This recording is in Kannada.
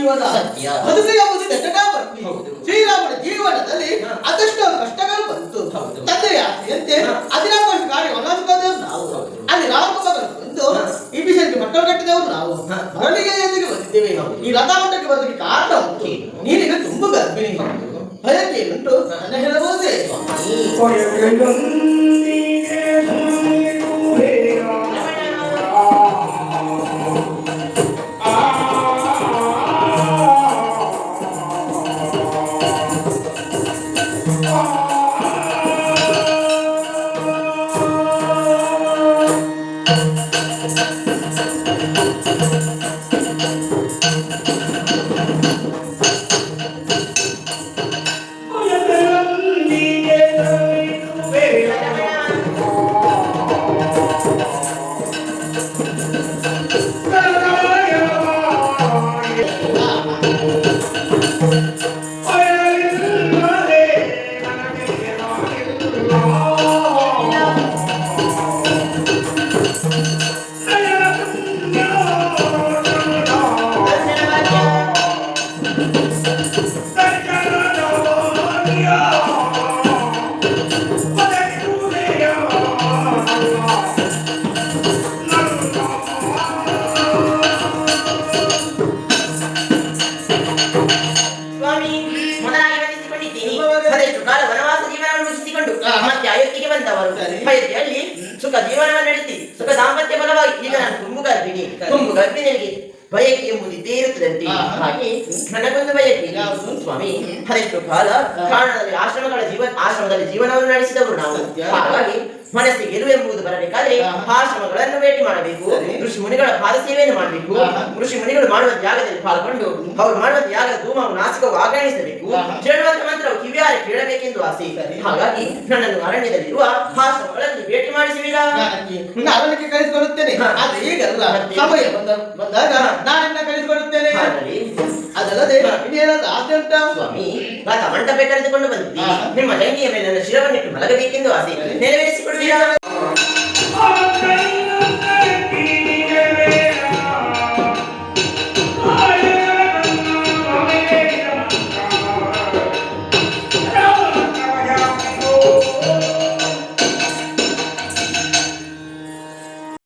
ಜೀವನ ಬದುಕು ಎಂಬುದು ಜಟಕಾ ಬರ್ತಿ. ಶ್ರೀರಾಮನ ಜೀವನದಲ್ಲಿ ಅದೆಷ್ಟೋ ಕಷ್ಟಗಳು ಬಂತು. ತಂದೆಯ ಆಸೆಯಂತೆ 14 ವರ್ಷ ಗಾಡಿ ವನವಾಸವಾದವರು ನಾವು. ಅಲ್ಲಿ ರಾಮಕುಮಾರರು ಬಂದು ಈ ವಿಷಯಕ್ಕೆ ಮಟ್ಟವನ್ನು ಕಟ್ಟಿದವರು ನಾವು. ಮರಳಿಗೆ ಎಂದಿಗೆ ಬಂದಿದ್ದೇವೆ. ಈ ರಥಾಮಠಕ್ಕೆ ಬರೋದಕ್ಕೆ ಕಾರಣ ಉಂಟು. ನೀನೀಗ ತುಂಬ ಗರ್ಭಿಣಿ. ಭಯಕ್ಕೆ ಉಂಟು ನನ್ನ ಹೇಳಬಹುದೇ? ಅಯೋಧ್ಯೆಯಲ್ಲಿ ಸುಖ ಜೀವನವನ್ನು ನಡೆಸಿ ಸುಖ ದಾಂಪತ್ಯ ಬಲವಾಗಿ ಈಗ ನಾನು ತುಂಬು ಗರ್ಭಿಣಿಗೆ ಬಯಕೆ ಎಂಬುದು ಇದ್ದೇ ಇರುತ್ತದಂತೆ. ಹಾಗೆ ನನಗೊಂದು ಬಯಕೆ ಸ್ವಾಮಿ. ಹರೆಷ್ಟು ಕಾಲ ಕಾರಣದಲ್ಲಿ ಆಶ್ರಮದಲ್ಲಿ ಜೀವನವನ್ನು ನಡೆಸಿದವರು ನಾವು. ಹಾಗಾಗಿ ಮನಸ್ಸಿಗೆ ಗೆಲುವು ಎಂಬುದು ಬರಬೇಕಾದ್ರೆ ಆಶ್ರಮಗಳನ್ನು ಭೇಟಿ ಮಾಡಬೇಕು. ಋಷಿ ಮುನಿಗಳ ಪಾದ ಸೇವೆಯನ್ನು ಮಾಡಬೇಕು. ಋಷಿ ಮುನಿಗಳು ಮಾಡುವ ಜಾಗದಲ್ಲಿ ಪಾಲ್ಗೊಂಡು ಅವರು ಮಾಡುವ ಜಾಗದ ಧೂಮವು ನಾಸಿಕವು ಆಗಣಿಸಬೇಕು. ಹೇಳುವಂತ ಮಂತ್ರವು ಕಿವಿಯಾರೆ ಕೇಳಬೇಕೆಂದು ಆಸೆ. ಹಾಗಾಗಿ ನನ್ನನ್ನು ಅರಣ್ಯದಲ್ಲಿರುವ ಆಶ್ರಮಗಳಲ್ಲಿ ಭೇಟಿ ಮಾಡಿಸುವಿರಾ? ಅರಣ್ಯಕ್ಕೆ ಕಳಿಸಿಕೊಡುತ್ತೇನೆ. ಆದ್ರೆ ಈಗಲ್ಲ, ಸಮಯ ಬಂದಾಗ ನಾನಿನ್ನ ಕಳಿಸಿಕೊಡುತ್ತೇನೆ. ಅದಲ್ಲದೆ ಇನ್ನೇನಾದ್ರೂ ಆಸೆ ಉಂಟಾ? ಸ್ವಾಮಿ, ರಥ ಮಂಟಪ ಕರೆದುಕೊಂಡು ಬಂದಿದ್ದೀನಿ. ನಿಮ್ಮ ತಂಗಿಯ ಮೇಲೆ ನನ್ನ ಶಿರವನ್ನಿಟ್ಟು ಮಲಗಬೇಕೆಂದು ಆಸೆ. ನೆರವೇರಿಸಿಕೊಡುವಿರಾ?